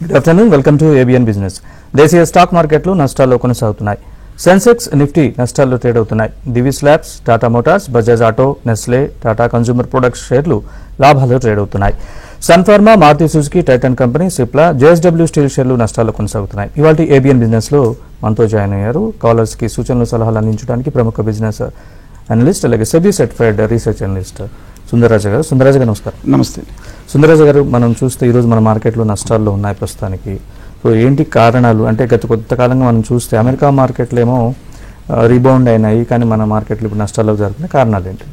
Good afternoon, welcome to ABN business. దేశీయ stock మార్కెట్లు నష్టాల్లో కొనసాగుతున్నాయి. సెన్సెక్స్, నిఫ్టీ నష్టాల్లో ట్రేడ్ అవుతున్నాయి. Divi's Labs, Tata Motors, Bajaj Auto, Nestle, Tata Consumer Products షేర్లు లాభాల్లో ట్రేడ్ అవుతున్నాయి. Sun Pharma, Maruti Suzuki, Titan Company, Cipla, JSW Steel షేర్లు నష్టాల్లో కొనసాగుతున్నాయి. ఇవాళ ఏబిఎన్ బిజినెస్ లో మనతో జాయిన్ అయ్యారు కాలర్స్ కి సూచనలు సలహాలు అందించడానికి ప్రముఖ బిజినెస్ అనలిస్ట్ అలాగే SEBI certified research analyst Sundararaja గారు. సుందరరాజ గారు నమస్కారం. నమస్తే సుందరరాజ గారు, మనం చూస్తే ఈరోజు మన మార్కెట్లో నష్టాల్లో ఉన్నాయి ప్రస్తుతానికి. సో ఏంటి కారణాలు అంటే గత కొంతకాలంగా మనం చూస్తే అమెరికా మార్కెట్లు ఏమో రీబౌండ్ అయినాయి, కానీ మన మార్కెట్లు ఇప్పుడు నష్టాల్లో జరుగుతున్న కారణాలు ఏంటి?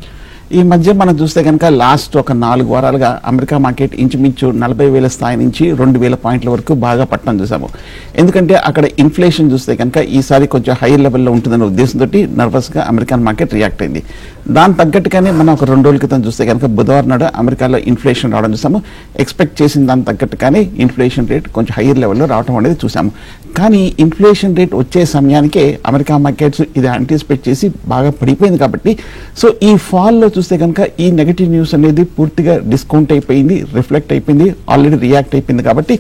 ఈ మధ్య మనం చూస్తే కనుక లాస్ట్ ఒక 4 వారాలుగా అమెరికా మార్కెట్ ఇంచుమించు 40,000 స్థాయి నుంచి 2,000 పాయింట్ల వరకు బాగా పట్టడం చూసాము. ఎందుకంటే అక్కడ ఇన్ఫ్లేషన్ చూస్తే కనుక ఈసారి కొంచెం హై లెవెల్లో ఉంటుందనే ఉద్దేశంతో నర్వస్గా అమెరికన్ మార్కెట్ రియాక్ట్ అయింది. దాని తగ్గట్టుగానే మనం ఒక 2 రోజుల క్రితం చూస్తే కనుక బుధవారం నాడు అమెరికాలో ఇన్ఫ్లేషన్ రావడం చూసాము. ఎక్స్పెక్ట్ చేసిన దాని తగ్గట్టుగానే ఇన్ఫ్లేషన్ రేట్ కొంచెం హైయర్ లెవెల్లో రావడం అనేది చూసాము. కానీ ఇన్ఫ్లేషన్ రేట్ వచ్చే సమయానికే అమెరికా మార్కెట్స్ ఇది యాంటిసిపేట్ చేసి బాగా పడిపోయింది కాబట్టి సో ఈ ఫాల్లో చూస్తే కనుక ఈ నెగటివ్ న్యూస్ అనేది పూర్తిగా డిస్కౌంట్ అయిపోయింది, రిఫ్లెక్ట్ అయిపోయింది, ఆల్రెడీ రియాక్ట్ అయిపోయింది. కాబట్టి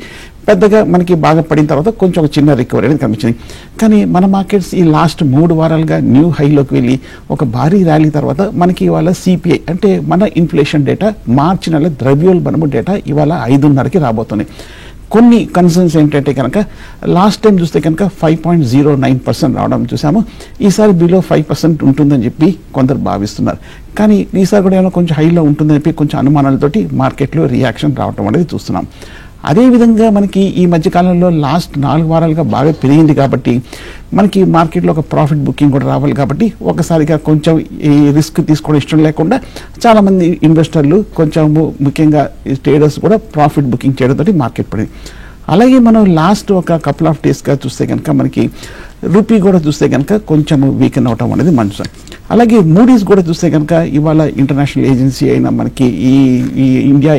పెద్దగా మనకి బాగా పడిన తర్వాత కొంచెం ఒక చిన్న రికవరీ అనేది కనిపించింది. కానీ మన మార్కెట్స్ ఈ లాస్ట్ 3 వారాలుగా న్యూ హైలోకి వెళ్ళి ఒక భారీ ర్యాలీ తర్వాత మనకి ఇవాళ సిపిఐ అంటే మన ఇన్ఫ్లేషన్ డేటా మార్చి నెల ద్రవ్యోల్బణము డేటా ఇవాళ 5:30కి రాబోతుంది. కొన్ని కన్సర్న్స్ ఏంటంటే కనుక లాస్ట్ టైం చూస్తే కనుక 5.09% రావడం చూసాము. ఈసారి బిలో 5% ఉంటుందని చెప్పి కొందరు భావిస్తున్నారు. కానీ ఈసారి కూడా ఏమైనా కొంచెం హైలో ఉంటుందని చెప్పి కొంచెం అనుమానాలతోటి మార్కెట్లో రియాక్షన్ రావడం అనేది చూస్తున్నాం. అదేవిధంగా మనకి ఈ మధ్యకాలంలో లాస్ట్ 4 వారాలుగా బాగా పెరిగింది కాబట్టి మనకి మార్కెట్లో ఒక ప్రాఫిట్ బుకింగ్ కూడా రావాలి. కాబట్టి ఒకసారిగా కొంచెం ఈ రిస్క్ తీసుకోవడం ఇష్టం లేకుండా చాలామంది ఇన్వెస్టర్లు కొంచెం ముఖ్యంగా ట్రేడర్స్ కూడా ప్రాఫిట్ బుకింగ్ చేయడంతో మార్కెట్ పడింది. అలాగే మనం లాస్ట్ ఒక కపుల్ ఆఫ్ డేస్గా చూస్తే కనుక మనకి రూపీ కూడా చూస్తే కనుక కొంచెం వీకెన్ అవటం అనేది మంచిది. అలాగే మూడీస్ కూడా చూస్తే కనుక ఇవాళ ఇంటర్నేషనల్ ఏజెన్సీ అయిన మనకి ఈ ఇండియా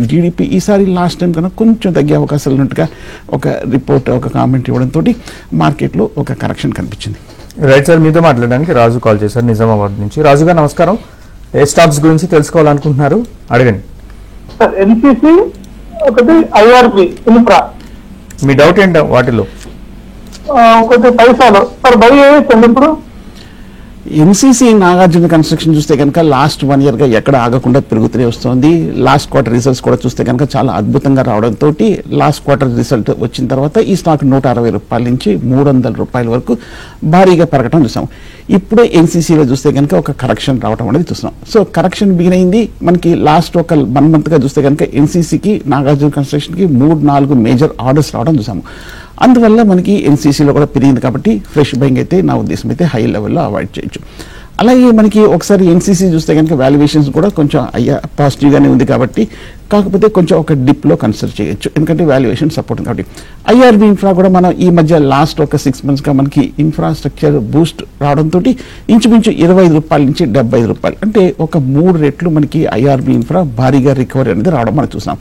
జీడిపి ఈసారి లాస్ట్ టైం కన్నా కొంచెం తగ్గే అవకాశాలు ఉన్నట్టుగా ఒక రిపోర్ట్ ఒక కామెంట్ ఇవ్వడంతో మార్కెట్లో ఒక కరెక్షన్ కనిపించింది. రైట్ సార్, మీతో మాట్లాడడానికి రాజు కాల్ చేశారు నిజామాబాద్ నుంచి. రాజు గారు నమస్కారం. ఏ స్టాక్స్ గురించి తెలుసుకోవాలనుకుంటున్నారు అడగండి. ఎన్సిసి ఒకటి, ఐఆర్బి ఇన్ఫ్రా. మీ డౌట్ ఏంటో వాటిలో? ఒకటి పైసాలు సార్ బై చేయొచ్చండి ఇప్పుడు? ఎన్సీసీ నాగార్జున కన్స్ట్రక్షన్ చూస్తే కనుక లాస్ట్ 1 yearగా ఎక్కడ ఆగకుండా పెరుగుతూనే వస్తుంది. లాస్ట్ క్వార్టర్ రిజల్ట్స్ కూడా చూస్తే కనుక చాలా అద్భుతంగా రావడంతో లాస్ట్ క్వార్టర్ రిజల్ట్ వచ్చిన తర్వాత ఈ స్టాక్ 160 రూపాయల నుంచి 300 రూపాయల వరకు భారీగా పెరగడం చూసాం. ఇప్పుడే ఎన్సీసీలో చూస్తే కనుక ఒక కరెక్షన్ రావడం అనేది చూస్తున్నాం. సో కరెక్షన్ బిగిన్ అయింది. మనకి లాస్ట్ ఒక 1 monthగా చూస్తే కనుక ఎన్సీసీకి నాగార్జున కన్స్ట్రక్షన్కి 3-4 మేజర్ ఆర్డర్స్ రావడం చూసాము. అందువల్ల మనకి ఎన్సీసీలో కూడా పెరిగింది కాబట్టి ఫ్రెష్ బయింగ్ అయితే నా ఉద్దేశం అయితే హై లెవెల్లో అవాయిడ్ చేయొచ్చు. అలాగే మనకి ఒకసారి ఎన్సీసీ చూస్తే కనుక వాల్యుయేషన్స్ కూడా కొంచెం పాజిటివ్గానే ఉంది కాబట్టి కాకపోతే కొంచెం ఒక డిప్లో కన్సిడర్ చేయొచ్చు, ఎందుకంటే వాల్యుయేషన్ సపోర్ట్ కాబట్టి. ఐఆర్బి ఇన్ఫ్రా కూడా మనం ఈ మధ్య లాస్ట్ ఒక 6 monthsగా మనకి ఇన్ఫ్రాస్ట్రక్చర్ బూస్ట్ రావడంతో ఇంచుమించు 25 రూపాయల నుంచి 75 రూపాయలు అంటే ఒక 3 రెట్లు మనకి ఐఆర్బి ఇన్ఫ్రా భారీగా రికవరీ అనేది రావడం మనం చూసాం.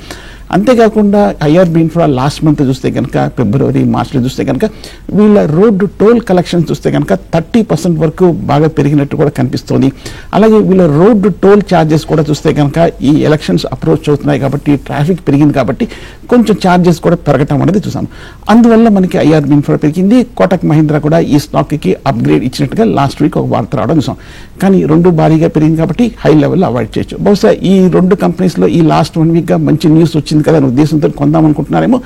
అంతేకాకుండా ఐఆర్బి ఇన్ఫ్రా లాస్ట్ మంత్ చూస్తే కనుక ఫిబ్రవరి మార్చిలో చూస్తే కనుక వీళ్ళ రోడ్డు టోల్ కలెక్షన్ చూస్తే కనుక 30% వరకు బాగా పెరిగినట్టు కూడా కనిపిస్తోంది. అలాగే వీళ్ళ రోడ్డు టోల్ ఛార్జెస్ కూడా చూస్తే కనుక ఈ ఎలక్షన్స్ అప్రోచ్ అవుతున్నాయి కాబట్టి ట్రాఫిక్ పెరిగింది కాబట్టి కొంచెం ఛార్జెస్ కూడా పెరగటం అనేది చూసాం. అందువల్ల మనకి ఐఆర్బి ఇన్ఫ్రా పెరిగింది. కోటక్ మహీంద్రా కూడా ఈ స్టాక్కి అప్గ్రేడ్ ఇచ్చినట్టుగా లాస్ట్ వీక్ ఒక వార్త రావడం చూసాం. కానీ 2 భారీగా పెరిగింది కాబట్టి హై లెవెల్లో అవాయిడ్ చేయొచ్చు. బహుశా ఈ 2 కంపెనీస్లో ఈ లాస్ట్ 1 weekగా మంచి న్యూస్ వచ్చింది కదా అనే ఉద్దేశంతో కొందాం అనుకుంటున్నారేమో.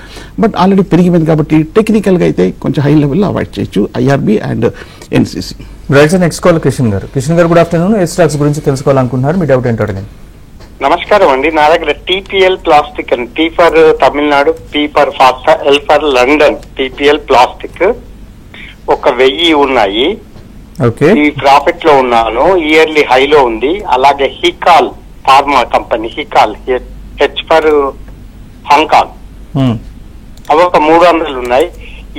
బట్ ఆల్రెడీ పెరిగిపోయింది కాబట్టి టెక్నికల్గా అయితే కొంచెం హై లెవెల్లో అవాయిడ్ చేయొచ్చు IRB and NCC. Right sir, next call Kishan గారు. కిషన్ గారు గుడ్ ఆఫ్టర్నూన్. ఏ స్టాక్స్ గురించి తెలుసుకోవాలనుకుంటున్నారు? మీ డౌట్ ఏంటో అడగండి. నమస్కారం అండి. నా దగ్గర టీపీఎల్ ప్లాస్టిక్ అండి. T for Tamil Nadu, P for pasta, L for London. TPL plastic ఒక 1000 ఉన్నాయి. ఓకే, ఈ ప్రాఫిట్ లో ఉన్నాను. ఇయర్లీ హైలో ఉంది. అలాగే Hikal pharma company, Hikal H for Hong Kong, అవి ఒక 300 ఉన్నాయి.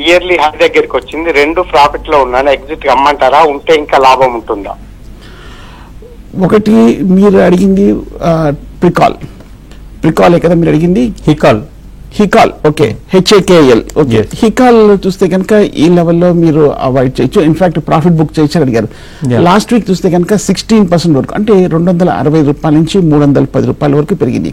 ఇయర్లీ హై దగ్గరికి వచ్చింది. 2 ప్రాఫిట్ లో ఉన్నాను. ఎగ్జిట్ అమ్మంటారా? ఉంటే ఇంకా లాభం ఉంటుందా? ఒకటి మీరు అడిగింది ప్రికాలే కదా మీరు అడిగింది? Hikal okay, HAKL okay. Hikal చూస్తే కనుక ఈ లెవెల్లో మీరు అవాయిడ్ చేయొచ్చు. ఇన్ఫాక్ట్ ప్రాఫిట్ బుక్ చేయొచ్చు అని అడిగారు. లాస్ట్ వీక్ చూస్తే కనుక 16% వరకు అంటే 260 రూపాయల నుంచి 310 రూపాయల వరకు పెరిగింది.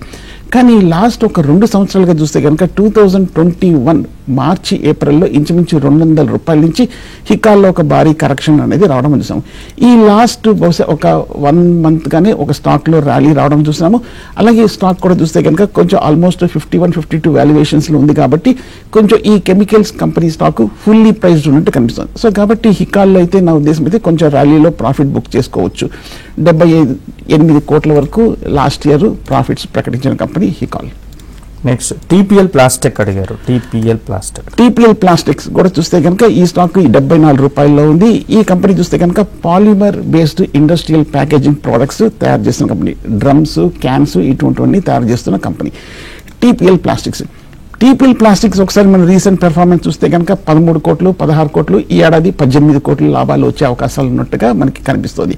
కానీ లాస్ట్ ఒక 2 సంవత్సరాలుగా చూస్తే కనుక 2021 మార్చి ఏప్రిల్లో ఇంచుమించు ₹200 నుంచి హికాల్లో ఒక భారీ కరెక్షన్ అనేది రావడం చూసాం. ఈ లాస్ట్ బహుశా ఒక 1 మంత్ గానే ఒక స్టాక్లో ర్యాలీ రావడం చూస్తున్నాము. అలాగే స్టాక్ కూడా చూస్తే కనుక కొంచెం ఆల్మోస్ట్ 51-52 వాల్యుయేషన్స్లో ఉంది కాబట్టి కొంచెం ఈ chemicals company stock fully priced ఉన్నట్టు కనిపిస్తుంది. సో కాబట్టి హికాల్లో అయితే నా ఉద్దేశం అయితే కొంచెం ర్యాలీలో ప్రాఫిట్ బుక్ చేసుకోవచ్చు. 78 కోట్ల వరకు లాస్ట్ ఇయర్ ప్రాఫిట్స్ ప్రకటించిన company Hikal. Next TPL plastic అడిగారు. టీపీఎల్ ప్లాస్టిక్స్ కూడా చూస్తే కనుక ఈ స్టాక్ ₹74 ఉంది. ఈ కంపెనీ చూస్తే కనుక polymer based industrial packaging products తయారు చేస్తున్న కంపెనీ. డ్రమ్స్, క్యాన్స్ ఇటువంటివన్నీ తయారు చేస్తున్న కంపెనీ టీపీఎల్ ప్లాస్టిక్స్. ఒకసారి మన రీసెంట్ పెర్ఫార్మెన్స్ చూస్తే కనుక 13 కోట్లు, 16 కోట్లు, ఈ ఏడాది 18 కోట్ల లాభాలు వచ్చే అవకాశాలు ఉన్నట్టుగా మనకి కనిపిస్తుంది.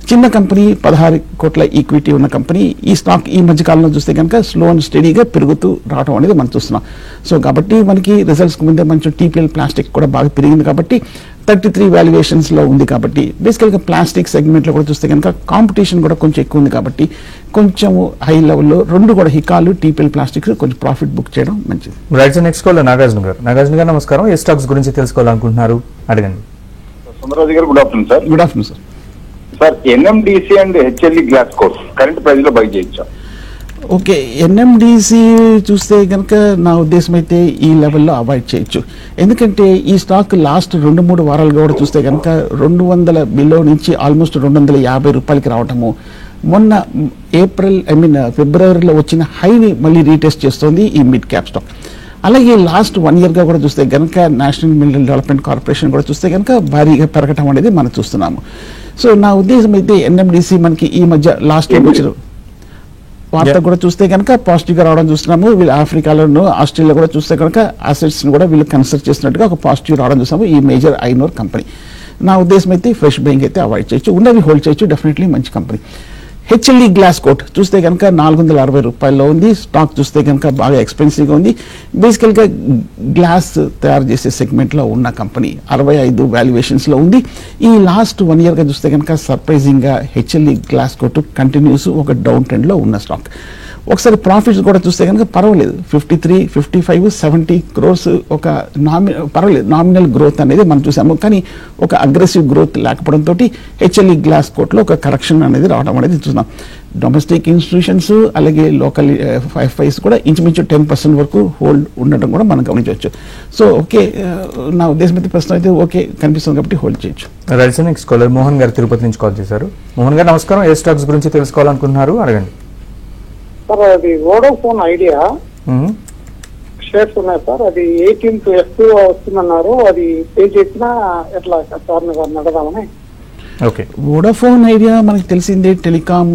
చిన్న కంపెనీ, 16 కోట్ల ఈక్విటీ ఉన్న కంపెనీ. ఈ స్టాక్ ఈ మధ్య కాలంలో చూస్తే కనుక స్లో అండ్ స్టడీగా పెరుగుతూ రావడం అనేది మనం చూస్తున్నాం. సో కాబట్టి మనకి రిజల్ట్స్కి ముందే మంచి టీపీఎల్ ప్లాస్టిక్ కూడా బాగా పెరిగింది కాబట్టి 33 వాల్యుయేషన్స్లో ఉంది కాబట్టి బేసికల్గా ప్లాస్టిక్ సెగ్మెంట్లో కూడా చూస్తే కనుక కాంపిటీషన్ కూడా కొంచెం ఎక్కువ ఉంది కాబట్టి కొంచెం హై లెవెల్లో రెండు కూడా హికాలు, టీపీఎల్ ప్లాస్టిక్స్ కొంచెం ప్రాఫిట్ బుక్ చేయడం మంచిది. రైట్. నెక్స్ట్ కాల్ నాగార్జున గారు నమస్కారం. ఏ స్టాక్స్ గురించి తెలుసుకోవాలనుకుంటున్నారు అడగండి. సుందరరాజు గారు good afternoon sir. Good afternoon sir. Sir NMDC and HLE glass course current price లో బై చేయొచ్చా? ఓకే, ఎన్ఎండిసి చూస్తే కనుక నా ఉద్దేశం అయితే ఈ లెవెల్లో అవాయిడ్ చేయొచ్చు. ఎందుకంటే ఈ స్టాక్ లాస్ట్ 2-3 వారాలుగా కూడా చూస్తే కనుక 200 బిలో నుంచి ఆల్మోస్ట్ ₹250 రావటము, మొన్న ఫిబ్రవరిలో వచ్చిన హైని మళ్ళీ రీటెస్ట్ చేస్తోంది ఈ మిడ్ క్యాప్ స్టాక్. అలాగే లాస్ట్ 1 ఇయర్గా కూడా చూస్తే కనుక నేషనల్ మినరల్ డెవలప్మెంట్ కార్పొరేషన్ కూడా చూస్తే కనుక భారీగా పెరగటం అనేది మనం చూస్తున్నాము. సో నా ఉద్దేశం అయితే ఎన్ఎండిసి మనకి ఈ మధ్య లాస్ట్ ఇయర్ వచ్చిన వార్త కూడా చూస్తే కనుక పాజిటివ్గా రావడం చూస్తున్నాము. వీళ్ళు ఆఫ్రికాలోను, ఆస్ట్రేలియా కూడా చూస్తే కనుక అసెట్స్ని కూడా వీళ్ళు కన్సిడర్ చేసినట్టుగా ఒక పాజిటివ్ రావడం చూస్తాము ఈ మేజర్ ఐనోర్ కంపెనీ. నా ఉద్దేశం అయితే ఫ్రెష్ బయింగ్ అయితే అవాయిడ్ చేయొచ్చు, ఉన్నవి హోల్డ్ చేయొచ్చు. డెఫినెట్లీ మంచి కంపెనీ. హెచ్ఎల్ఈ గ్లాస్ కోట్ చూస్తే కనుక ₹460 ఉంది. స్టాక్ చూస్తే కనుక బాగా ఎక్స్పెన్సివ్గా ఉంది. బేసికల్గా గ్లాస్ తయారు చేసే సెగ్మెంట్లో ఉన్న కంపెనీ 65 వాల్యుయేషన్స్లో ఉంది. ఈ లాస్ట్ 1 ఇయర్గా చూస్తే కనుక సర్ప్రైజింగ్గా హెచ్ఎల్ఈ గ్లాస్ కోట్ కంటిన్యూస్ ఒక డౌన్ ట్రెండ్లో ఉన్న స్టాక్. ఒకసారి ప్రాఫిట్స్ కూడా చూస్తే కనుక పర్వాలేదు, 53, 55, 70 క్రోర్స్ ఒక పర్వాలేదు నామినల్ గ్రోత్ అనేది మనం చూసాము. కానీ ఒక అగ్రెసివ్ గ్రోత్ లేకపోవడంతో హెచ్ఎల్ఈ గ్లాస్ కోట్లో ఒక కరెక్షన్ అనేది రావడం అనేది చూస్తున్నాం. డొమెస్టిక్ ఇన్స్టిట్యూషన్స్ అలాగే లోకల్ ఎఫ్ఐస్ కూడా ఇంచుమించు 10% వరకు హోల్డ్ ఉండటం కూడా మనం గమనించవచ్చు. సో ఓకే, నా ఉద్దేశం అయితే ప్రస్తుతం అయితే ఓకే కనిపిస్తుంది కాబట్టి హోల్డ్ చేయొచ్చు. రైట్. నెక్స్ట్ కాలర్ మోహన్ గారు తిరుపతి నుంచి కాల్ చేశారు. మోహన్ గారు నమస్కారం. ఏ స్టాక్స్ గురించి తెలుసుకోవాలనుకుంటున్నారు అడగండి. సార్ అది వోడాఫోన్ ఐడియా షేర్స్ ఉన్నాయి సార్. అది 18th F2 వస్తుందన్నారు. అది పే చేసినా ఎట్లా సార్ గారిని అడగాలని. ఓకే, వోడాఫోన్ ఐడియా మనకి తెలిసిందే టెలికాం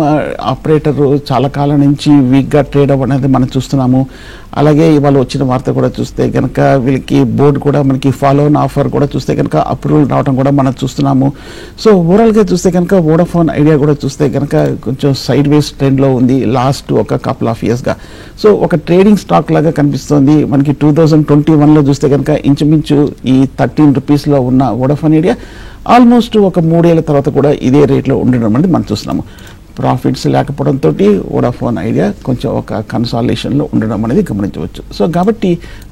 ఆపరేటర్ చాలా కాలం నుంచి వీక్గా ట్రేడ్ అవ్వడం మనం చూస్తున్నాము. అలాగే ఇవాళ వచ్చిన వార్త కూడా చూస్తే కనుక వీళ్ళకి బోర్డు కూడా మనకి ఫాలో ఆన్ ఆఫర్ కూడా చూస్తే కనుక అప్రూవల్ రావడం కూడా మనం చూస్తున్నాము. సో ఓవరాల్గా చూస్తే కనుక వోడాఫోన్ ఐడియా కూడా చూస్తే కనుక కొంచెం సైడ్ వేస్ ట్రెండ్లో ఉంది లాస్ట్ ఒక కపుల్ ఆఫ్ ఇయర్స్గా. సో ఒక ట్రేడింగ్ స్టాక్ లాగా కనిపిస్తుంది మనకి. 2021లో చూస్తే కనుక ఇంచుమించు ఈ ₹13 ఉన్న వోడాఫోన్ ఐడియా ఆల్మోస్ట్ ఒక 3 ఏళ్ల తర్వాత కూడా ఇదే రేట్లో ఉండడం అనేది మనం చూస్తున్నాము. ప్రాఫిట్స్ లేకపోవడంతో వోడాఫోన్ ఐడియా కొంచెం ఒక కన్సాలిడేషన్లో ఉండడం అనేది గమనించవచ్చు. సో కాబట్టి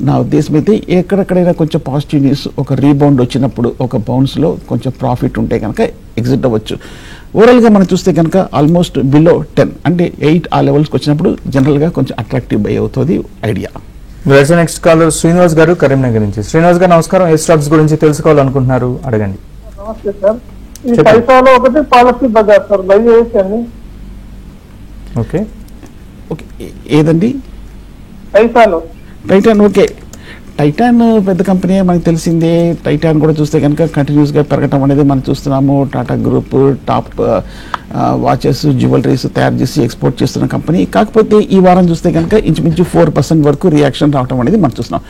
నా ఉద్దేశం అయితే ఎక్కడెక్కడైనా కొంచెం పాజిటివ్ న్యూస్, ఒక రీబౌండ్ వచ్చినప్పుడు ఒక బౌన్స్లో కొంచెం ప్రాఫిట్ ఉంటే కనుక ఎగ్జిట్ అవ్వచ్చు. ఓవరాల్గా మనం చూస్తే కనుక ఆల్మోస్ట్ బిలో 10 అంటే 8 ఆ లెవెల్స్కి వచ్చినప్పుడు జనరల్గా కొంచెం అట్రాక్టివ్ బై అవుతుంది ఐడియా. నెక్స్ట్ కాలర్ శ్రీనివాస్ గారు కరీంనగర్ నుంచి. శ్రీనివాస్ గారు నమస్కారం. ఏ స్టాక్స్ గురించి తెలుసుకోవాలనుకుంటున్నారు అడగండి. నమస్తే సార్. ఈ పైసాలో ఒకటి పాలసీ బజార్ సార్ బై చేయండి. ఓకే ఓకే, ఏదండి? పైసాలో టైటాన్. ఓకే, టైటాన్ పెద్ద కంపెనీ మనకు తెలిసిందే. టైటాన్ కూడా చూస్తే కనుక కంటిన్యూస్గా పెరగటం అనేది మనం చూస్తున్నాము. Tata group top watches, jewelleries తయారు చేసి ఎక్స్పోర్ట్ చేస్తున్న కంపెనీ. కాకపోతే ఈ వారం చూస్తే కనుక ఇంచుమించు 4% వరకు రియాక్షన్ రావడం అనేది మనం చూస్తున్నాం.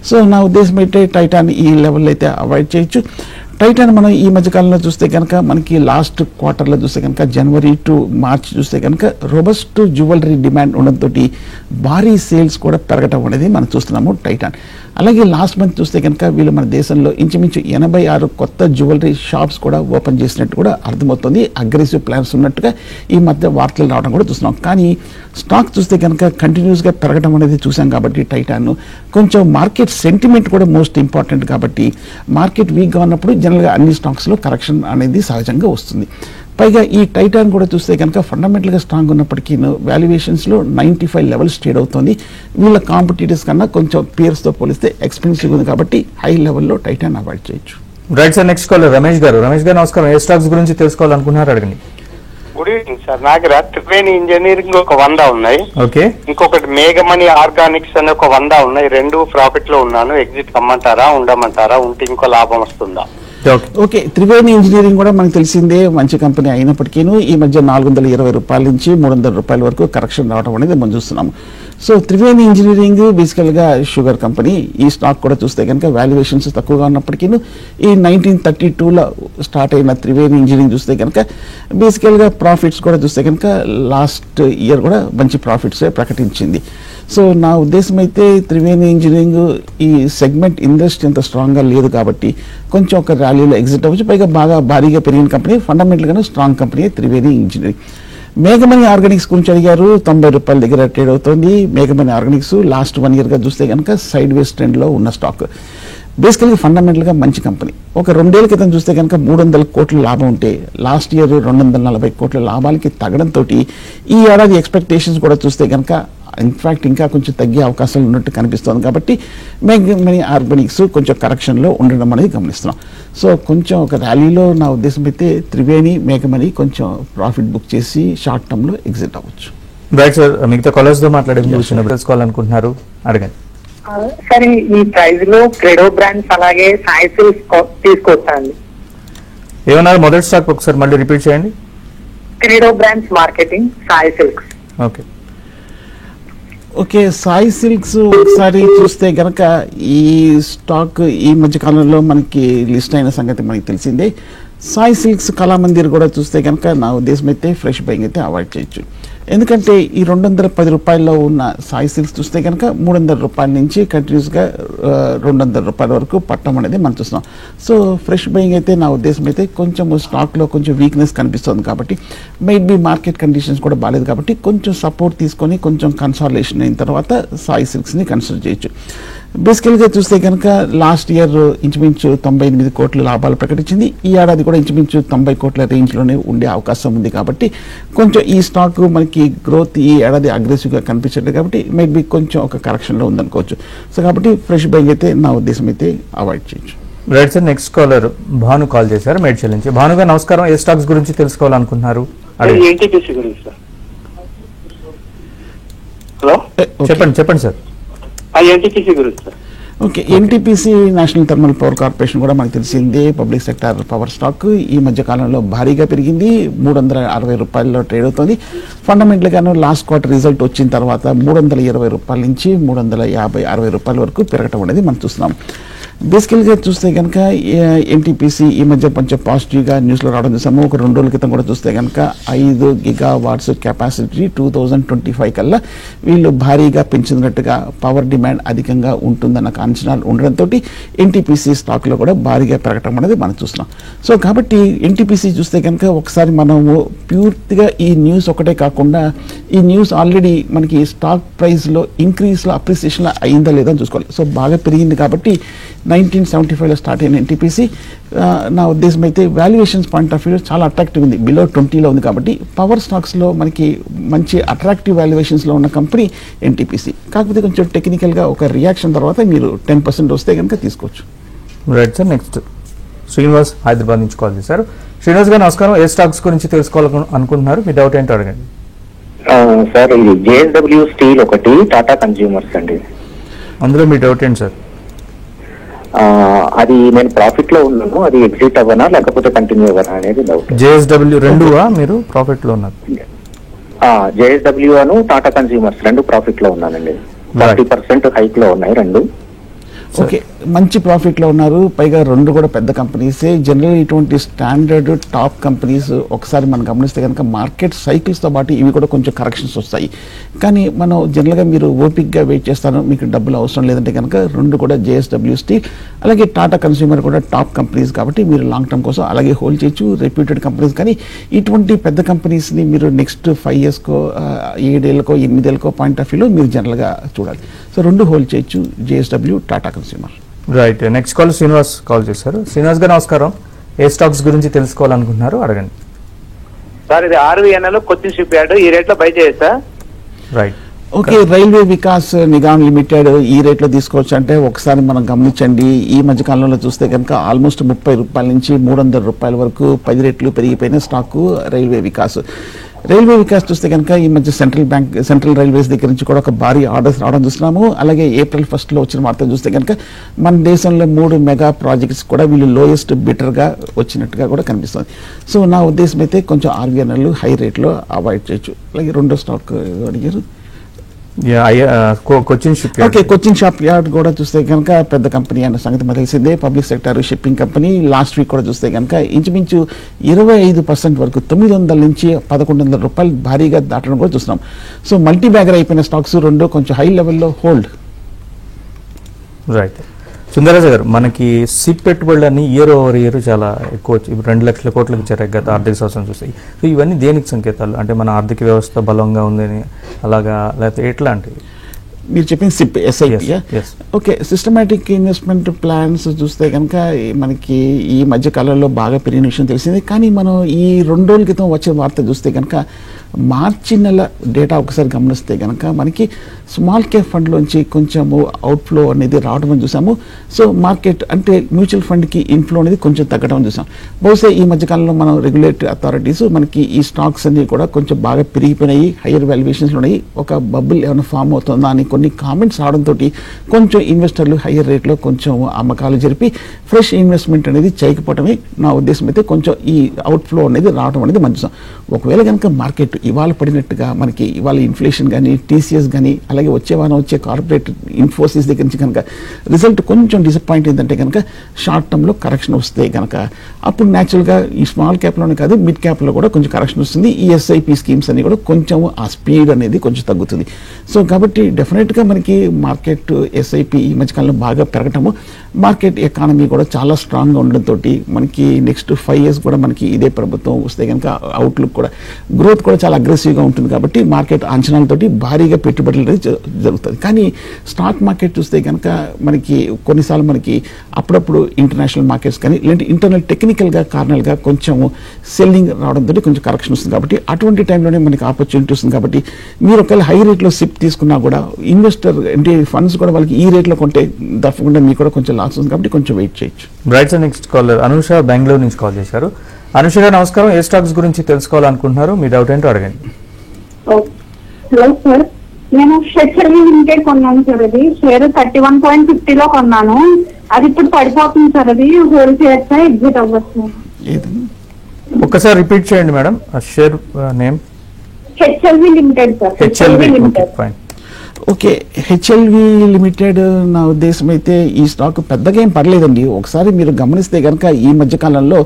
సో నా ఉద్దేశం అయితే టైటాన్ ఈ లెవెల్లో అయితే అవాయిడ్ చేయొచ్చు. టైటాన్ మనం ఈ మధ్యకాలంలో చూస్తే కనుక మనకి లాస్ట్ క్వార్టర్లో చూస్తే కనుక జనవరి టు మార్చ్ చూస్తే కనుక రోబస్ట్ జ్యువెలరీ డిమాండ్ ఉండడంతో భారీ సేల్స్ కూడా పెరగటం అనేది మనం చూస్తున్నాము టైటాన్. అలాగే లాస్ట్ మంత్ చూస్తే కనుక వీళ్ళు మన దేశంలో ఇంచుమించు 86 కొత్త జ్యువెలరీ షాప్స్ కూడా ఓపెన్ చేసినట్టు కూడా అర్థమవుతుంది. అగ్రెసివ్ ప్లాన్స్ ఉన్నట్టుగా ఈ మధ్య వార్తలు రావడం కూడా చూస్తున్నాం. కానీ స్టాక్ చూస్తే కనుక కంటిన్యూస్గా పెరగడం అనేది చూసాం కాబట్టి టైటాన్ కొంచెం మార్కెట్ సెంటిమెంట్ కూడా మోస్ట్ ఇంపార్టెంట్ కాబట్టి మార్కెట్ వీక్గా ఉన్నప్పుడు జనరల్గా అన్ని స్టాక్స్లో కరెక్షన్ అనేది సహజంగా వస్తుంది. పైగా ఈ టైటాన్ కూడా చూస్తే కనుక ఫండమెంటల్గా స్ట్రాంగ్ ఉన్నప్పటికీ వాల్యుయేషన్స్లో 95 లెవెల్స్ ట్రేడ్ అవుతుంది. వీళ్ళ కాంపిటీటర్స్ కన్నా కొంచెం పియర్స్తో పోలిస్తే ఎక్స్పెన్సివ్ ఉంది కాబట్టి హై లెవెల్లో టైటాన్ అవాయిడ్ చేయొచ్చు. Right sir, next call Ramesh గారు. రమేష్ గారు నమస్కారం. ఏ స్టాక్స్ గురించి తెలుసుకోవాలనుకున్నారు అడగండి. Good evening sir. నా దగ్గర త్రివేణి ఇంజనీరింగ్ ఒక 100 ఉన్నాయి. ఓకే. ఇంకొకటి మేఘమణి ఆర్గానిక్స్ అని ఒక 100 ఉన్నాయి. 2 ప్రాఫిట్ లో ఉన్నాను. ఎగ్జిట్ కమ్మంటారా, ఉండమంటారా, ఉంటే ఇంకో లాభం వస్తుందా? ఓకే, త్రివేణి ఇంజనీరింగ్ కూడా మనకు తెలిసిందే మంచి కంపెనీ అయినప్పటికీ ఈ మధ్య 420 రూపాయల నుంచి 300 రూపాయల వరకు కరెక్షన్ రావడం అనేది మనం చూస్తున్నాము. సో త్రివేణి ఇంజనీరింగ్ బేసికల్గా షుగర్ కంపెనీ. ఈ స్టాక్ కూడా చూస్తే కనుక వాల్యుయేషన్స్ తక్కువగా ఉన్నప్పటికీ ఈ 1932లో స్టార్ట్ అయిన త్రివేణి ఇంజనీరింగ్ చూస్తే కనుక బేసికల్గా ప్రాఫిట్స్ కూడా చూస్తే కనుక లాస్ట్ ఇయర్ కూడా మంచి ప్రాఫిట్స్ ప్రకటించింది. సో నా ఉద్దేశం అయితే త్రివేణి ఇంజనీరింగ్ ఈ సెగ్మెంట్ ఇండస్ట్రీ అంత స్ట్రాంగ్గా లేదు కాబట్టి కొంచెం ఒక ర్యాలీలో ఎగ్జిట్ అవ్వచ్చు. పైగా బాగా భారీగా పెరిగిన కంపెనీ, ఫండమెంటల్గానే స్ట్రాంగ్ కంపెనీ త్రివేణి ఇంజనీరింగ్. మేఘమణి ఆర్గానిక్స్ గురించి అడిగారు. 90 రూపాయల దగ్గర ట్రేడ్ అవుతుంది. మేఘమణి ఆర్గానిక్స్ లాస్ట్ 1 ఇయర్గా చూస్తే కనుక సైడ్ వేస్ ట్రెండ్లో ఉన్న స్టాక్. బేసికల్గా ఫండమెంటల్గా మంచి కంపెనీ. ఒక 2 ఏళ్ల క్రితం చూస్తే కనుక 300 కోట్ల లాభం ఉంటే లాస్ట్ ఇయర్ 240 కోట్ల లాభాలకి తగ్గడంతో ఈ ఏడాది ఎక్స్పెక్టేషన్స్ కూడా చూస్తే కనుక ఇన్ఫాక్ట్ ఇంకా కొంచెం తగ్గే అవకాశాలు ఉన్నట్టు కనిపిస్తుంది. కాబట్టి మేఘమణి ఆర్గానిక్స్ కొంచెం కరెక్షన్లో ఉండడం అనేది గమనిస్తున్నాం. సో కొంచెం ఒక ర్యాలీలో నా ఉద్దేశం అయితే త్రివేణి, మేఘమణి కొంచెం ప్రాఫిట్ బుక్ చేసి షార్ట్ టర్మ్లో ఎగ్జిట్ అవ్వచ్చు. రైట్ సార్, మిగతా కాలర్స్తో మాట్లాడే తెలుసుకోవాలనుకుంటున్నారు అడగండి. సరే, ఈ ప్రైస్ లో క్రెడో బ్రాండ్స్ అలాగే సాయి సిల్క్స్ తీసుకొచ్చాండి. ఏమన్నారు మొదటి స్టాక్ ఒకసారి మళ్ళీ రిపీట్ చేయండి. క్రెడో brands marketing, Sai silks. Okay. Okay, Sai silks ఒకసారి చూస్తే కనుక ఈ స్టాక్ ఈ మధ్య కాలంలో మనకి లిస్ట్ అయిన సంగతి మనకి తెలిసిందే. సాయి సిల్క్స్ కళామందిర్ కూడా చూస్తే కనుక నా ఉద్దేశం అయితే ఫ్రెష్ బయింగ్ అయితే అవాయిడ్ చేయొచ్చు. ఎందుకంటే ఈ 210 రూపాయల్లో ఉన్న సాయి సిల్క్స్ చూస్తే కనుక 300 రూపాయల నుంచి కంటిన్యూస్గా 200 రూపాయల వరకు పట్టడం అనేది మనం చూస్తున్నాం. సో ఫ్రెష్ బయింగ్ అయితే నా ఉద్దేశం అయితే కొంచెం స్టాక్లో కొంచెం వీక్నెస్ కనిపిస్తుంది కాబట్టి మేబీ మార్కెట్ కండిషన్స్ కూడా బాగాలేదు కాబట్టి కొంచెం సపోర్ట్ తీసుకొని కొంచెం కన్సాలిడేషన్ అయిన తర్వాత సాయి సిల్క్స్ని కన్సిడర్ చేయొచ్చు. బేసికల్గా చూస్తే కనుక లాస్ట్ ఇయర్ ఇంచుమించు 98 కోట్ల లాభాలు ప్రకటించింది. ఈ ఏడాది కూడా ఇంచుమించు 90 కోట్ల రేంజ్లోనే ఉండే అవకాశం ఉంది కాబట్టి కొంచెం ఈ స్టాక్ మనకి గ్రోత్ ఈ ఏడాది అగ్రెసివ్గా కనిపించట్లేదు కాబట్టి మేబీ కొంచెం ఒక కరెక్షన్లో ఉందనుకోవచ్చు. సో కాబట్టి ఫ్రెష్ బయింగ్ అయితే నా ఉద్దేశం అయితే అవాయిడ్ చేయొచ్చు. Right sir, next caller Bhanu call చేశారు మేడ్చల్ నుంచి. భానుగా నమస్కారం. ఏ స్టాక్స్ గురించి తెలుసుకోవాలనుకుంటున్నారు? హలో, చెప్పండి సార్. ఎన్టీపీసీ గురించి sir. Okay, NTPC national thermal power corporation కూడా మనకు తెలిసిందే పబ్లిక్ సెక్టార్ పవర్ స్టాక్. ఈ మధ్య కాలంలో భారీగా పెరిగింది. 360 రూపాయల్లో ట్రేడ్ అవుతుంది. ఫండమెంటల్గాను లాస్ట్ క్వార్టర్ రిజల్ట్ వచ్చిన తర్వాత 320 రూపాయల నుంచి 350-60 రూపాయల వరకు పెరగటం అనేది మనం చూస్తున్నాం. బేసికల్గా చూస్తే కనుక ఎన్టీపీసీ ఈ మధ్య కొంచెం పాజిటివ్గా న్యూస్లో రావడం చూసాము. ఒక 2 రోజుల క్రితం కూడా చూస్తే కనుక 5 గిగావాట్స్ కెపాసిటీ 2025 కల్లా వీళ్ళు భారీగా పెంచినట్టుగా పవర్ డిమాండ్ అధికంగా ఉంటుందన్న అంచనాలు ఉండడంతో ఎన్టీపీసీ స్టాక్లో కూడా భారీగా పెరగటం అనేది మనం చూస్తున్నాం. సో కాబట్టి ఎన్టీపీసీ చూస్తే కనుక ఒకసారి మనము పూర్తిగా ఈ న్యూస్ ఒకటే కాకుండా ఈ న్యూస్ ఆల్రెడీ మనకి స్టాక్ ప్రైస్లో ఇంక్రీజ్లో అప్రిసియేషన్లో అయిందా లేదా అని చూసుకోవాలి. సో బాగా పెరిగింది కాబట్టి 1975లో స్టార్ట్ అయిన ఎన్టీపీసీ నా ఉద్దేశం అయితే వాల్యుయేషన్స్ పాయింట్ ఆఫ్ వ్యూ చాలా అట్రాక్టివ్ ఉంది. బిలో 20లో ఉంది కాబట్టి పవర్ స్టాక్స్లో మనకి మంచి అట్రాక్టివ్ వాల్యుయేషన్స్లో ఉన్న కంపెనీ ఎన్టీపీసీ. కాకపోతే కొంచెం టెక్నికల్గా ఒక రియాక్షన్ తర్వాత మీరు 10% వస్తే కనుక తీసుకోవచ్చు. Right sir, next Srinivas Hyderabad నుంచి కాల్ చేశారు. శ్రీనివాస్ గారు నమస్కారం. ఏ స్టాక్స్ గురించి తెలుసుకోవాలనుకుంటున్నారు? మీ డౌట్ ఏంటో అడగండి. సార్, ఇది జేఎస్డబ్ల్యూ స్టీల్ ఒకటి, టాటా కన్స్యూమర్స్ అండి. అందులో మీ డౌట్ ఏంటి సార్? అది నేను ప్రాఫిట్ లో ఉన్నాను, అది ఎగ్జిట్ అవ్వనా లేకపోతే కంటిన్యూ అవ్వనా అనేది డౌట్. జేఎస్డబ్ల్యూ రెండువా మీరు ప్రాఫిట్ లో ఉన్నారు? జేఎస్డబ్ల్యూ అను టాటా కన్స్యూమర్స్ 2 ప్రాఫిట్ లో ఉన్నానండి. 30% హైక్ లో ఉన్నాయి 2. ఓకే, మంచి ప్రాఫిట్ లో ఉన్నారు. పైగా రెండు కూడా పెద్ద కంపెనీసే. జనరల్ ఇటువంటి స్టాండర్డ్ టాప్ కంపెనీస్ ఒకసారి మనం గమనిస్తే కనుక మార్కెట్ సైకిల్స్ తో పాటు ఇవి కూడా కొంచెం కరెక్షన్స్ వస్తాయి. కానీ మనం జనరల్ గా మీరు ఓపిక్ గా వెయిట్ చేస్తాను, మీకు డబ్బులు అవసరం లేదంటే కనుక రెండు కూడా JSW స్టీల్ అలాగే టాటా కన్స్యూమర్ కూడా టాప్ కంపెనీస్ కాబట్టి మీరు లాంగ్ టర్మ్ కోసం అలాగే హోల్డ్ చేయొచ్చు. Reputed companies. కానీ ఇటువంటి పెద్ద కంపెనీస్ ని మీరు నెక్స్ట్ 5 years కో 7 ఏళ్ళకో 8 ఏళ్ళకో పాయింట్ ఆఫ్ వ్యూలో మీరు జనరల్ గా చూడాలి. సో రెండు హోల్డ్ చేయొచ్చు, JSW, Tata consumer. Right. Next call Srinivas call చేశారు. శ్రీనివాస్ గారు నమస్కారం. ఏ స్టాక్స్ గురించి తెలుసుకోవాలనుకుంటున్నారు అడగండి. సార్ ఇది RVNL కొచ్చిన్ షిప్ యార్డ్, ఈ రేట్ లో బై చేయొచ్చా? Right. Okay, railway Vikas Nigam limited ఈ రేట్లో తీసుకోవచ్చు అంటే ఒకసారి మనం గమనించండి. ఈ మధ్య కాలంలో చూస్తే కనుక ఆల్మోస్ట్ 30 రూపాయల నుంచి 300 రూపాయల వరకు 10 రెట్లు పెరిగిపోయిన stock railway Vikas. Railway Vikas చూస్తే కనుక ఈ మధ్య సెంట్రల్ రైల్వేస్ దగ్గర నుంచి కూడా ఒక భారీ ఆర్డర్స్ రావడం చూస్తున్నాము. అలాగే April 1 వచ్చిన వార్తలు చూస్తే కనుక మన దేశంలో 3 మెగా ప్రాజెక్ట్స్ కూడా వీళ్ళు లోయెస్ట్ బిటర్గా వచ్చినట్టుగా కూడా కనిపిస్తుంది. సో నా ఉద్దేశం అయితే కొంచెం RVNL హై రేట్లో అవాయిడ్ చేయొచ్చు. అలాగే రెండో స్టాక్ అడిగారు Cochin ship yard. Okay, Cochin ship yard కూడా చూస్తే కనుక పెద్ద కంపెనీ అన్న సంగతి మనకు తెలిసిందే. Public sector shipping company. Last week కూడా చూస్తే కనుక ఇంచుమించు 25% వరకు 900 నుంచి 1100 రూపాయలు భారీగా దాటడం కూడా చూస్తున్నాం. సో మల్టీ బ్యాగర్ అయిపోయిన స్టాక్స్ రెండు కొంచెం హై లెవెల్లో హోల్డ్. రైట్. సుందరరాజ గారు, మనకి సిప్ పెట్టుబడులన్నీ ఇయర్ ఓవర్ ఇయర్ చాలా ఎక్కువ వచ్చి 2 లక్షల కోట్లకు చేరాయి గత ఆర్థిక సంవత్సరం చూస్తాయి. సో ఇవన్నీ దేనికి సంకేతాలు? అంటే మన ఆర్థిక వ్యవస్థ బలంగా ఉందని అలాగా, లేకపోతే ఎట్లాంటివి? మీరు చెప్పిన SIP SIP. Yes. Okay, systematic investment plans చూస్తే కనుక మనకి ఈ మధ్య కాలంలో బాగా పెరిగిన విషయం తెలిసింది. కానీ మనం ఈ 2 రోజుల క్రితం వచ్చే వార్త చూస్తే కనుక మార్చి నెల డేటా ఒకసారి గమనిస్తే కనుక మనకి స్మాల్ క్యాప్ ఫండ్లోంచి కొంచెము అవుట్ఫ్లో అనేది రావడం చూసాము. సో మార్కెట్ అంటే మ్యూచువల్ ఫండ్కి ఇన్ఫ్లో అనేది కొంచెం తగ్గడం చూసాం. బహుశా ఈ మధ్యకాలంలో మనం రెగ్యులేటరీ అథారిటీస్ మనకి ఈ స్టాక్స్ అన్ని కూడా కొంచెం బాగా పెరిగిపోయినాయి, హైయర్ వాల్యుయేషన్స్ ఉన్నాయి, ఒక బబుల్ ఏమైనా ఫామ్ అవుతుందా అని కొన్ని కామెంట్స్ రావడంతో కొంచెం ఇన్వెస్టర్లు హైయర్ రేట్లో కొంచెం అమ్మకాలు జరిపి ఫ్రెష్ ఇన్వెస్ట్మెంట్ అనేది చేయకపోవటమే నా ఉద్దేశం. అయితే కొంచెం ఈ అవుట్ఫ్లో అనేది రావడం అనేది మంచి. ఒకవేళ కనుక మార్కెట్ ఇవాళ పడినట్టుగా మనకి ఇవాళ ఇన్ఫ్లేషన్ కానీ TCS కానీ అలాగే వచ్చే కార్పొరేట్ ఇన్ఫోసిస్ దగ్గర నుంచి కనుక రిజల్ట్ కొంచెం డిసప్పాయింట్ అయిందంటే కనుక షార్ట్ టర్మ్లో కరెక్షన్ వస్తే కనుక అప్పుడు న్యాచురల్గా ఈ స్మాల్ క్యాప్లోనే కాదు మిడ్ క్యాప్లో కూడా కొంచెం కరెక్షన్ వస్తుంది. ఈ SIP స్కీమ్స్ అన్ని కూడా కొంచెం ఆ స్పీడ్ అనేది కొంచెం తగ్గుతుంది. సో కాబట్టి డెఫినెట్గా మనకి మార్కెట్ SIP ఈ మధ్యకాలంలో బాగా పెరగటము, మార్కెట్ ఎకానమీ కూడా చాలా స్ట్రాంగ్గా ఉండడంతో మనకి నెక్స్ట్ 5 years కూడా మనకి ఇదే ప్రభుత్వం వస్తే కనుక అవుట్లుక్ కూడా గ్రోత్ కూడా చాలా అగ్రెసివ్గా ఉంటుంది. కాబట్టి మార్కెట్ అంచనాలతోటి భారీగా పెట్టుబడులు అనేది జరుగుతుంది. కానీ స్టాక్ మార్కెట్ చూస్తే కనుక మనకి కొన్నిసార్లు మనకి అప్పుడప్పుడు ఇంటర్నేషనల్ మార్కెట్స్ కానీ ఇలాంటి ఇంటర్నల్ టెక్నికల్గా కారణాలుగా కొంచెం సెల్లింగ్ రావడంతో కొంచెం కరెక్షన్ వస్తుంది. కాబట్టి అటువంటి టైంలోనే మనకి ఆపర్చునిటీ వస్తుంది. కాబట్టి మీరు ఒకవేళ హై రేట్లో సిప్ తీసుకున్నా కూడా ఇన్వెస్టర్ అంటే ఫండ్స్ కూడా వాళ్ళకి ఈ రేట్లో కొంటే తప్పకుండా మీకు కూడా కొంచెం లాస్ ఉంది. కాబట్టి కొంచెం వెయిట్ చేయొచ్చు. Right sir. Next caller Anusha Bengaluru నుంచి కాల్ చేశారు. అనూష గారు నమస్కారం. ఏ స్టాక్స్ గురించి తెలుసుకోవాలనుకుంటున్నారు? మీ డౌట్ ఏంటో అడగండి. హలో సార్, నేను HLV లిమిటెడ్ కొన్నాను సార్. అది షేర్ 31.50 కొన్నాను. అది ఇప్పుడు పడిపోతుంది సార్. అది హోల్డ్ చేయొచ్చా, ఎగ్జిట్ అవ్వచ్చు? ఒక్కసారి రిపీట్ చేయండి madam. Share name HLV limited sir. HLV limited. Fine. Okay, HLV limited నా ఉద్దేశం అయితే ఈ స్టాక్ పెద్దగా ఏం పర్లేదండి. ఒకసారి మీరు గమనిస్తే కనుక ఈ మధ్యకాలంలో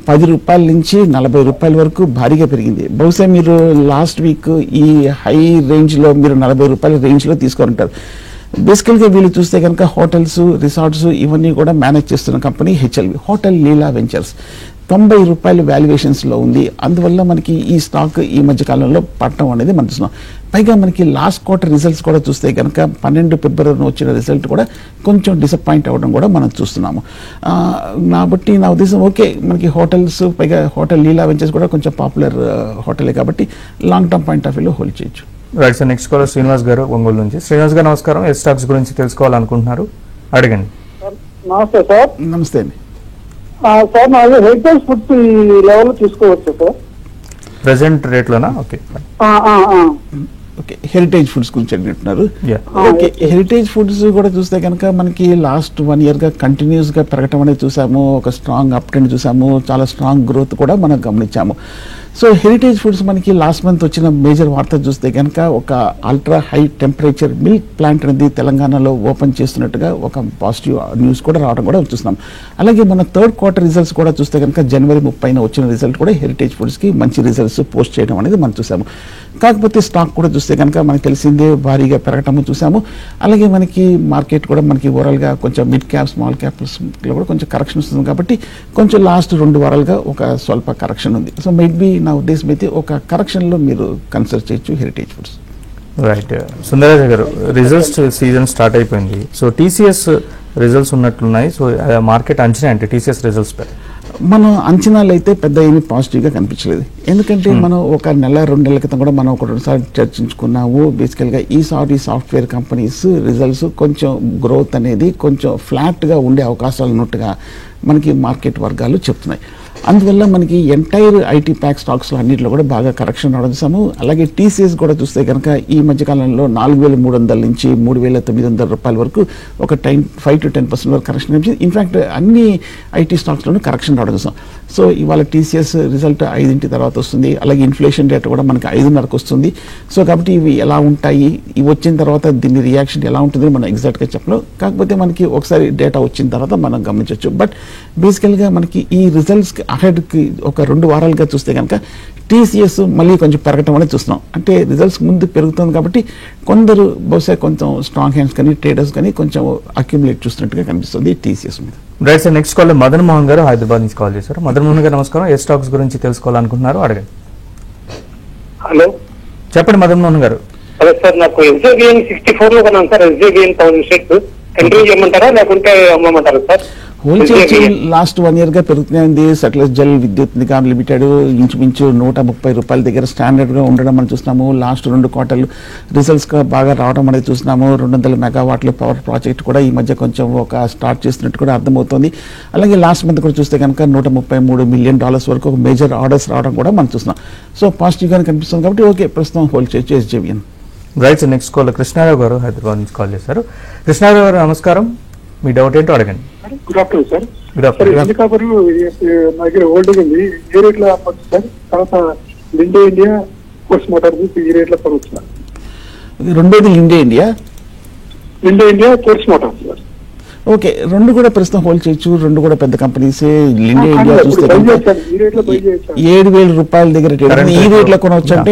10 రూపాయల నుంచి 40 రూపాయల వరకు భారీగా పెరిగింది. బహుశా మీరు లాస్ట్ వీక్ ఈ హై రేంజ్లో మీరు 40 రూపాయల రేంజ్లో తీసుకుంటారు. బేసికల్గా వీళ్ళు చూస్తే కనుక హోటల్స్, రిసార్ట్స్ ఇవన్నీ కూడా మేనేజ్ చేస్తున్న కంపెనీ HLV, హోటల్ లీలా వెంచర్స్. 90 రూపాయల వాల్యుయేషన్స్లో ఉంది. అందువల్ల మనకి ఈ స్టాక్ ఈ మధ్యకాలంలో పట్టడం అనేది మనం చూస్తున్నాం. పైగా మనకి లాస్ట్ క్వార్టర్ రిజల్ట్స్ కూడా చూస్తే కనుక 12 ఫిబ్రవరిన వచ్చిన రిజల్ట్ కూడా కొంచెం డిసప్పాయింట్ అవ్వడం కూడా మనం చూస్తున్నాము. కాబట్టి నా ఉద్దేశం ఓకే, మనకి హోటల్స్ పైగా హోటల్ లీలా వెంచర్స్ కూడా కొంచెం పాపులర్ హోటలే కాబట్టి లాంగ్ టర్మ్ పాయింట్ ఆఫ్ వ్యూలో హోల్డ్ చేయొచ్చు. Right sir. Next caller Srinivas garu Ongole నుంచి. శ్రీనివాస్ గారు నమస్కారం. ఏ స్టాక్స్ గురించి తెలుసుకోవాలనుకుంటున్నారు? అడగండి. నమస్తే సార్. నమస్తే అండి. సార్ నాకు హెరిటేజ్ ఫుడ్స్ ఈ లెవెల్ తీసుకోవచ్చు సార్ ప్రెసెంట్ రేట్లోనా? ఓకే. ఓకే, హెరిటేజ్ ఫుడ్స్ గురించి అడిగినట్టున్నారు. ఓకే, హెరిటేజ్ ఫుడ్స్ కూడా చూస్తే కనుక మనకి లాస్ట్ 1 yearగా కంటిన్యూస్గా పెరగటం అనేది చూసాము. ఒక స్ట్రాంగ్ అప్ ట్రెండ్ చూసాము. చాలా స్ట్రాంగ్ గ్రోత్ కూడా మనం గమనించాము. సో హెరిటేజ్ ఫుడ్స్ మనకి లాస్ట్ మంత్ వచ్చిన మేజర్ వార్త చూస్తే కనుక ఒక ultra high temperature milk plant అనేది తెలంగాణలో ఓపెన్ చేస్తున్నట్టుగా ఒక పాజిటివ్ న్యూస్ కూడా రావడం కూడా చూస్తున్నాం. అలాగే మన థర్డ్ క్వార్టర్ రిజల్ట్స్ కూడా చూస్తే కనుక జనవరి 30న వచ్చిన రిజల్ట్ కూడా హెరిటేజ్ ఫుడ్స్కి మంచి రిజల్ట్స్ పోస్ట్ చేయడం అనేది మనం చూసాము. కాకపోతే స్టాక్ కూడా చూస్తే కనుక మనకి తెలిసిందే భారీగా పెరగటము చూసాము. అలాగే మనకి మార్కెట్ కూడా మనకి ఓవరాల్గా కొంచెం మిడ్ క్యాప్ స్మాల్ క్యాప్స్లో కూడా కొంచెం కరెక్షన్ వస్తుంది కాబట్టి కొంచెం లాస్ట్ 2 వారాలుగా ఒక స్వల్ప కరెక్షన్ ఉంది. సో మేబీ నా ఉద్దేశం అయితే ఒక కరెక్షన్లో మీరు కన్సిడర్ చేయొచ్చు heritage foods. Right. Sundararaja garu, results season start అయిపోయింది. సో టీసీఎస్ రిజల్ట్స్ ఉన్నట్లున్నాయి. సో మార్కెట్ అంచనా అంటే టీసీఎస్ రిజల్ట్స్ పై మనం అంచనాలు అయితే పెద్ద ఏమీ పాజిటివ్గా కనిపించలేదు. ఎందుకంటే మనం ఒక 1-2 నెలల క్రితం కూడా మనం 1-2 సార్లు చర్చించుకున్నాము. బేసికల్గా ఈసారి సాఫ్ట్వేర్ కంపెనీస్ రిజల్ట్స్ కొంచెం గ్రోత్ అనేది కొంచెం ఫ్లాట్గా ఉండే అవకాశాలు ఉన్నట్టుగా మనకి మార్కెట్ వర్గాలు చెప్తున్నాయి. అందువల్ల మనకి ఎంటైర్ ఐటీ ప్యాక్ స్టాక్స్లో అన్నింటిలో కూడా బాగా కరెక్షన్ రావడం చూసాము. అలాగే టీసీఎస్ కూడా చూస్తే కనుక ఈ మధ్యకాలంలో 4,300 నుంచి 3,900 రూపాయల వరకు ఒక 5 to 10% వరకు కరెక్షన్ కనిపించింది. ఇన్ఫాక్ట్ అన్ని ఐటీ స్టాక్స్లోనూ కరెక్షన్ రావడం చూసాం. సో ఇవాళ టీసీఎస్ రిజల్ట్ 5 తర్వాత వస్తుంది. అలాగే ఇన్ఫ్లేషన్ రేట్ కూడా మనకి 5.5కు వస్తుంది. సో కాబట్టి ఇవి ఎలా ఉంటాయి, ఇవి వచ్చిన తర్వాత దీని రియాక్షన్ ఎలా ఉంటుంది మనం ఎగ్జాక్ట్గా చెప్పలేం. కాకపోతే మనకి ఒకసారి డేటా వచ్చిన తర్వాత మనం గమనించవచ్చు. బట్ బేసికల్గా మనకి ఈ రిజల్ట్స్కి అహెడ్కి ఒక 2 వారాలుగా చూస్తే కనుక టీసీఎస్ మళ్ళీ కొంచెం పెరగటం అనేది చూస్తున్నాం. అంటే రిజల్ట్స్ ముందు పెరుగుతుంది కాబట్టి కొందరు బహుశా కొంచెం స్ట్రాంగ్ హ్యాండ్స్ కానీ ట్రేడర్స్ కానీ కొంచెం అక్యుములేట్ చూస్తున్నట్టుగా కనిపిస్తుంది టీసీఎస్ మీద. Right sir. Next call Madan Mohan గారు హైదరాబాద్ నుంచి కాల్ చేశారు. మదన్ మోహన్ గారు నమస్కారం. ఏ స్టాక్స్ గురించి తెలుసుకోవాలనుకుంటున్నారు అడగండి. హలో, చెప్పండి మదన్ మోహన్ గారు. అదే సార్, నాకు ఎస్జేబిఎన్ 64 లో కొన్నాను సార్. ఎస్జేబిఎన్ 1000 షేర్స్ కంటిన్యూ చేయమంటారా లేకుంటే అమ్మమంటారా సార్? హోల్సేల్ లాస్ట్ 1 year గా పెరుగుతూనే ఉంది. సట్లెస్ జల్ విద్యుత్ నిగమ్ లిమిటెడ్ ఇంచుమించు 130 రూపాయల దగ్గర స్టాండర్డ్ గా ఉండడం మనం చూస్తున్నాము. లాస్ట్ 2 క్వార్టర్లు రిజల్ట్స్ గా బాగా రావడం అనేది చూస్తున్నాము. 200 మెగావాట్ల పవర్ ప్రాజెక్ట్ కూడా ఈ మధ్య కొంచెం ఒక స్టార్ట్ చేస్తున్నట్టు కూడా అర్థమవుతుంది. అలాగే లాస్ట్ మంత్ కూడా చూస్తే కనుక $133 మిలియన్ వరకు ఒక మేజర్ ఆర్డర్స్ రావడం కూడా మనం చూస్తున్నాం. సో పాజిటివ్ గానే కనిపిస్తుంది కాబట్టి ఓకే, ప్రస్తుతం హోల్డ్ చేయొచ్చు SJVN. Right. Next call Krishnarao garu Hyderabad నుంచి కాల్ చేశారు. కృష్ణారావు గారు నమస్కారం. మీ డౌట్ ఏంటో అడగండి. Good afternoon sir. Good afternoon. Helicopter నా దగ్గర హోల్డింగ్ ఉంది. ఏ రేట్ లో పడుతుంది సార్? తర్వాత ఇండియా ఫోర్స్ మోటార్స్ ఈ రేట్ లో పడుతుంది సార్. రెండోది India force Motors sir. Okay, 2 కూడా ప్రస్తుతం హోల్డ్ చేయొచ్చు. 2 కూడా పెద్ద కంపెనీస్. ఇండియా చూస్తే 7,000 రూపాయల దగ్గర ఈ రేట్ లో కొనవచ్చు అంటే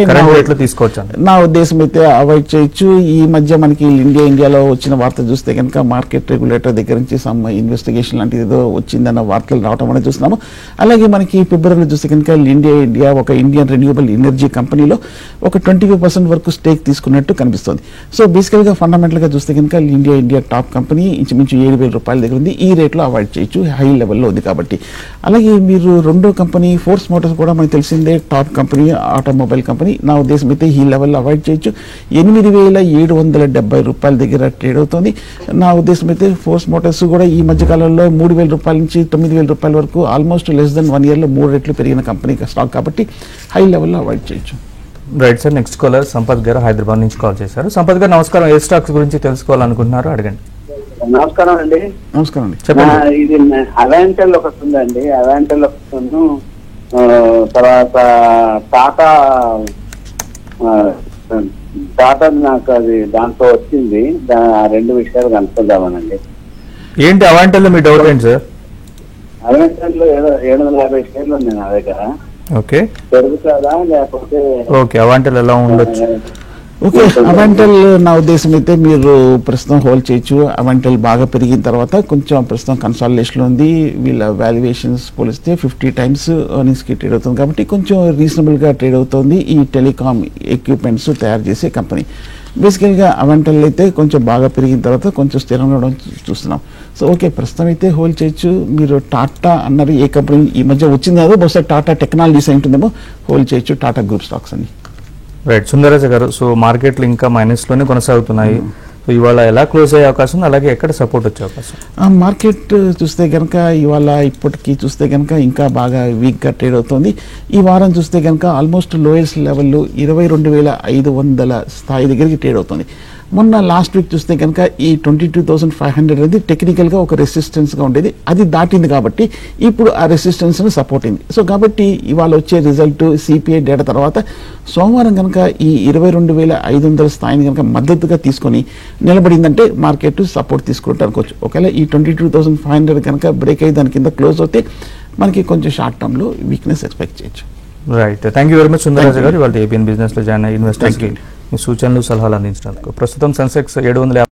నా ఉద్దేశం అయితే అవాయిడ్ చేయొచ్చు. ఈ మధ్య మనకి ఇండియాలో వచ్చిన వార్త చూస్తే కనుక మార్కెట్ రెగ్యులేటర్ దగ్గర నుంచి సమ్ ఇన్వెస్టిగేషన్ లాంటిది ఏదో వచ్చిందన్న వార్తలు రావడం అనేది చూస్తున్నాము. అలాగే మనకి ఫిబ్రవరిలో చూస్తే కనుక ఇండియా ఒక ఇండియన్ రెన్యూబుల్ ఎనర్జీ కంపెనీలో ఒక 25% వరకు స్టేక్ తీసుకున్నట్టు కనిపిస్తుంది. సో బేసికల్ గా ఫండమెంటల్ గా చూస్తే కనుక ఇండియా టాప్ కంపెనీ ఇంచుమించు 7,000 రూపాయల దగ్గర ఉంది. ఈ రేట్లో అవాయిడ్ చేయొచ్చు, హై లెవెల్లో ఉంది కాబట్టి. అలాగే మీరు 2వ కంపెనీ ఫోర్స్ మోటార్స్ కూడా మనకు తెలిసిందే టాప్ కంపెనీ, ఆటోమొబైల్ కంపెనీ. నా ఉద్దేశం అయితే ఈ లెవెల్లో అవాయిడ్ చేయొచ్చు. 8,770 రూపాయల దగ్గర ట్రేడ్ అవుతుంది. నా ఉద్దేశం అయితే ఫోర్స్ మోటార్స్ కూడా ఈ మధ్య కాలంలో 3,000 రూపాయల నుంచి 9,000 రూపాయల వరకు ఆల్మోస్ట్ లెస్ దెన్ 1 year లో 3 రెట్లు పెరిగిన కంపెనీ స్టాక్ కాబట్టి హై లెవెల్లో అవాయిడ్ చేయొచ్చు. Right sir. Next caller Sampath garu Hyderabad నుంచి కాల్ చేశారు. సంపత్ గారు నమస్కారం. ఏ స్టాక్స్ గురించి తెలుసుకోవాలనుకుంటున్నారు అడగండి. నమస్కారం అండి. నమస్కారం అండి. చెప్పండి. ఇది అవాంటల్ ఒకటి ఉందండి. అవాంటల్ ఒకటి, తర్వాత టాటా నాకు అది దాంట్లో వచ్చింది. ఆ 2 విషయాలు కనుక్కుందామనండి. ఏంటి అవాంటల్లో మీ డౌట్ ఏంటి సార్? అవాంటల్లో ఏదో 750 షేర్లు ఉంది నా దగ్గర. ఓకే, పెరుగుతుందా లేకపోతే? ఓకే, అవాంటల్ ఎలా ఉండొచ్చు? ఓకే, అవాంటల్ నా ఉద్దేశం అయితే మీరు ప్రస్తుతం హోల్డ్ చేయొచ్చు. అవాంటల్ బాగా పెరిగిన తర్వాత కొంచెం ప్రస్తుతం కన్సాలిడేషన్ ఉంది. వీళ్ళ వాల్యుయేషన్స్ పోలిస్తే 50 times ఎర్నింగ్స్కి ట్రేడ్ అవుతుంది కాబట్టి కొంచెం రీజనబుల్గా ట్రేడ్ అవుతుంది. ఈ టెలికామ్ ఎక్విప్మెంట్స్ తయారు చేసే కంపెనీ. బేసికల్గా అవాంటల్ అయితే కొంచెం బాగా పెరిగిన తర్వాత కొంచెం స్థిరంగా ఉండడం చూస్తున్నాం. సో ఓకే, ప్రస్తుతం అయితే హోల్డ్ చేయొచ్చు. మీరు టాటా అన్నారు, ఏ కంపెనీ ఈ మధ్య వచ్చింది కాదు, బహుశా టాటా టెక్నాలజీస్ ఉంటుందేమో, హోల్డ్ చేయొచ్చు టాటా గ్రూప్ స్టాక్స్ అని. రైట్. సుందరరాజ గారు, సో మార్కెట్లు ఇంకా మైనస్లోనే కొనసాగుతున్నాయి. సో ఇవాళ ఎలా క్లోజ్ అయ్యే అవకాశం, అలాగే ఎక్కడ సపోర్ట్ వచ్చే అవకాశం? మార్కెట్ చూస్తే కనుక ఇవాళ ఇప్పటికీ చూస్తే కనుక ఇంకా బాగా వీక్గా ట్రేడ్ అవుతుంది. ఈ వారం చూస్తే కనుక ఆల్మోస్ట్ లోయెస్ట్ లెవెల్లో 22,500 స్థాయి దగ్గరికి ట్రేడ్ అవుతుంది. మొన్న లాస్ట్ వీక్ చూస్తే కనుక ఈ 22,500 అనేది టెక్నికల్గా ఒక రెసిస్టెన్స్గా ఉండేది, అది దాటింది కాబట్టి ఇప్పుడు ఆ రెసిస్టెన్స్ని సపోర్ట్ అయింది. సో కాబట్టి ఇవాళ వచ్చే రిజల్ట్ సిపిఐ డేటా తర్వాత సోమవారం కనుక ఈ 22,500 స్థాయిని కనుక మద్దతుగా తీసుకొని నిలబడిందంటే మార్కెట్ సపోర్ట్ తీసుకుంటూ అనుకోవచ్చు. ఒకవేళ ఈ 22,500 కనుక బ్రేక్ అయ్యి దాని కింద క్లోజ్ అవుతే మనకి కొంచెం షార్ట్ టర్మ్లో వీక్నెస్ ఎక్స్పెక్ట్ చేయొచ్చు. Right, thank you very much Sundara Raju గారు. ఇవాళ ఏబిఎన్ బిజినెస్లో జాయిన్ అయ్యి ఇన్వెస్టర్స్కి మీ సూచనలు సలహాలు అందించినందుకు. ప్రస్తుతం సెన్సెక్స్ 750